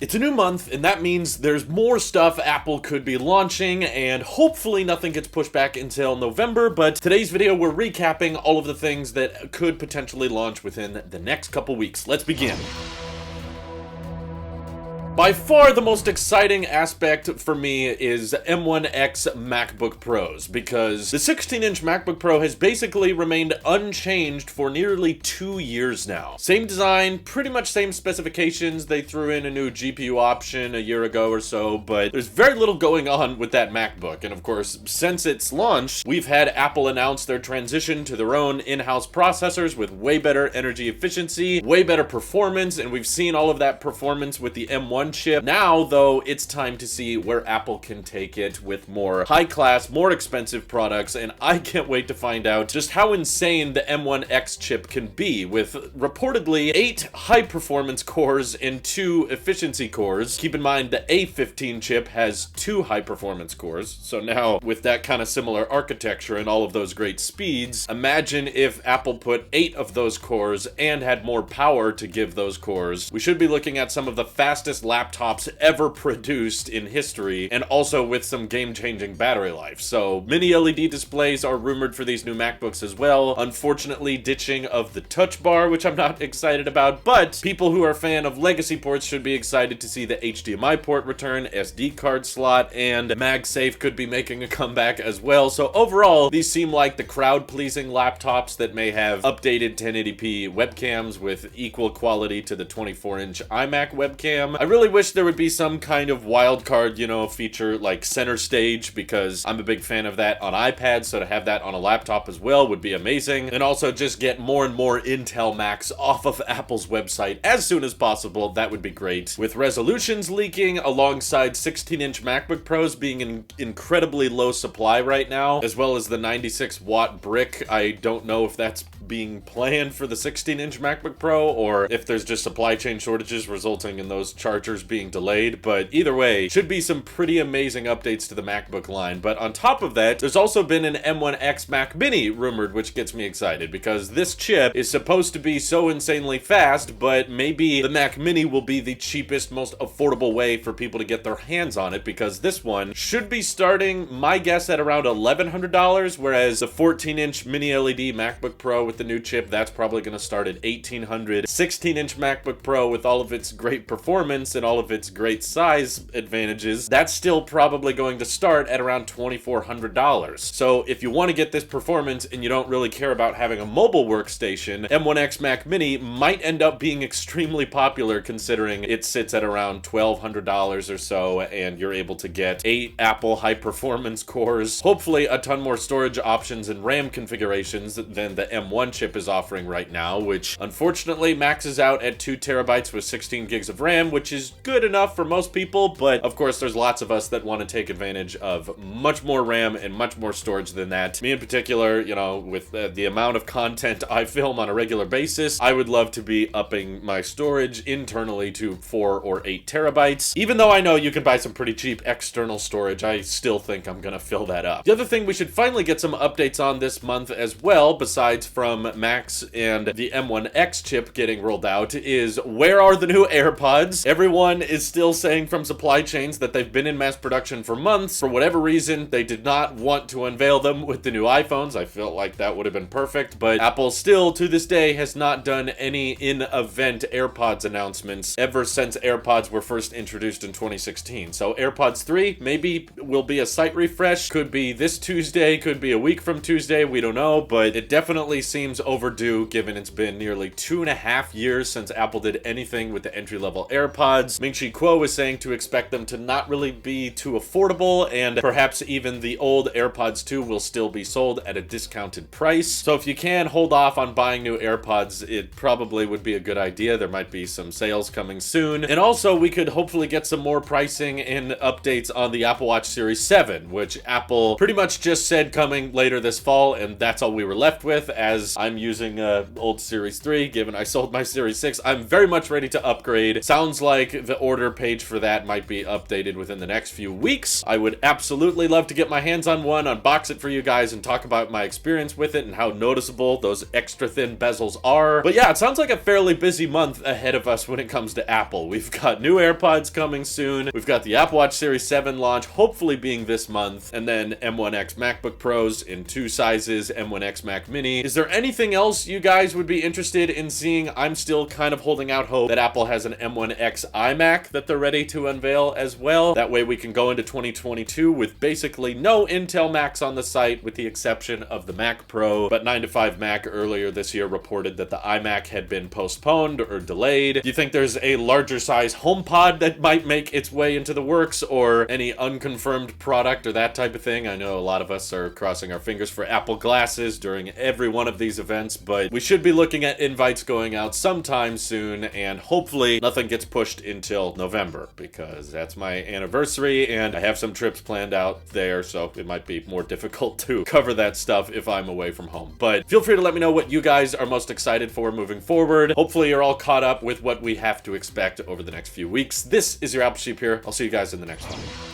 It's a new month, and that means there's more stuff Apple could be launching, and hopefully nothing gets pushed back until November, but today's video we're recapping all of the things that could potentially launch within the next couple weeks. Let's begin. By far the most exciting aspect for me is M1x MacBook Pros, because the 16-inch MacBook Pro has basically remained unchanged for nearly 2 years now. Same design, pretty much same specifications. They threw in a new GPU option a year ago or so, but there's very little going on with that MacBook. And of course, since its launch, we've had Apple announce their transition to their own in-house processors with way better energy efficiency, way better performance, and we've seen all of that performance with the M1 chip. Now, though, it's time to see where Apple can take it with more high-class, more expensive products, and I can't wait to find out just how insane the M1X chip can be, with reportedly 8 high-performance cores and 2 efficiency cores. Keep in mind, the A15 chip has 2 high-performance cores, so now, with that kind of similar architecture and all of those great speeds, imagine if Apple put 8 of those cores and had more power to give those cores. We should be looking at some of the fastest laptops ever produced in history, and also with some game-changing battery life. So mini LED displays are rumored for these new MacBooks as well. Unfortunately, ditching of the touch bar, which I'm not excited about, but people who are a fan of legacy ports should be excited to see the HDMI port return, SD card slot, and MagSafe could be making a comeback as well. So overall, these seem like the crowd-pleasing laptops that may have updated 1080p webcams with equal quality to the 24-inch iMac webcam. I really wish there would be some kind of wild card, feature like center stage, because I'm a big fan of that on iPads, so to have that on a laptop as well would be amazing. And also just get more and more Intel Macs off of Apple's website as soon as possible. That would be great. With resolutions leaking alongside 16-inch MacBook Pros being in incredibly low supply right now, as well as the 96-watt brick, I don't know if that's being planned for the 16-inch MacBook Pro or if there's just supply chain shortages resulting in those chargers being delayed, but either way, should be some pretty amazing updates to the MacBook line. But on top of that, there's also been an M1x Mac Mini rumored, which gets me excited because this chip is supposed to be so insanely fast, but maybe the Mac Mini will be the cheapest, most affordable way for people to get their hands on it, because this one should be starting, my guess, at around $1,100, whereas the 14-inch mini LED MacBook Pro with the new chip, that's probably going to start at $1,800. 16-inch MacBook Pro with all of its great performance and all of its great size advantages, that's still probably going to start at around $2,400. So if you want to get this performance and you don't really care about having a mobile workstation, M1x Mac Mini might end up being extremely popular considering it sits at around $1,200 or so, and you're able to get 8 Apple high-performance cores, hopefully a ton more storage options and RAM configurations than the M1 chip is offering right now, which unfortunately maxes out at 2 terabytes with 16 gigs of RAM, which is good enough for most people, but of course there's lots of us that want to take advantage of much more RAM and much more storage than that. Me in particular, with the amount of content I film on a regular basis, I would love to be upping my storage internally to 4 or 8 terabytes. Even though I know you can buy some pretty cheap external storage, I still think I'm gonna fill that up. The other thing we should finally get some updates on this month as well, besides from Macs and the M1X chip getting rolled out, is where are the new AirPods? Everyone is still saying from supply chains that they've been in mass production for months. For whatever reason, they did not want to unveil them with the new iPhones. I felt like that would have been perfect, but Apple still, to this day, has not done any in-event AirPods announcements ever since AirPods were first introduced in 2016. So AirPods 3 maybe will be a site refresh. Could be this Tuesday, could be a week from Tuesday, we don't know, but it definitely seems overdue given it's been nearly 2.5 years since Apple did anything with the entry-level AirPods. Ming-Chi Kuo was saying to expect them to not really be too affordable, and perhaps even the old AirPods 2 will still be sold at a discounted price. So if you can hold off on buying new AirPods, it probably would be a good idea. There might be some sales coming soon. And also, we could hopefully get some more pricing and updates on the Apple Watch Series 7, which Apple pretty much just said coming later this fall, and that's all we were left with, as because I'm using old Series 3, given I sold my Series 6. I'm very much ready to upgrade. Sounds like the order page for that might be updated within the next few weeks. I would absolutely love to get my hands on one, unbox it for you guys, and talk about my experience with it and how noticeable those extra thin bezels are. But yeah, it sounds like a fairly busy month ahead of us when it comes to Apple. We've got new AirPods coming soon. We've got the Apple Watch Series 7 launch, hopefully being this month, and then M1x MacBook Pros in 2 sizes, M1x Mac Mini. Is there anything else you guys would be interested in seeing? I'm still kind of holding out hope that Apple has an M1x Imac that they're ready to unveil as well. That way we can go into 2022 with basically no Intel Macs on the site, with the exception of the Mac Pro. But 9to5Mac earlier this year reported that the iMac had been postponed or delayed. Do you think there's a larger size HomePod that might make its way into the works, or any unconfirmed product or that type of thing? I know a lot of us are crossing our fingers for Apple glasses during every one of these events, but we should be looking at invites going out sometime soon, and hopefully nothing gets pushed until November, because that's my anniversary and I have some trips planned out there, so it might be more difficult to cover that stuff if I'm away from home. But feel free to let me know what you guys are most excited for moving forward. Hopefully you're all caught up with what we have to expect over the next few weeks. This is your Apple Sheep here. I'll see you guys in the next one.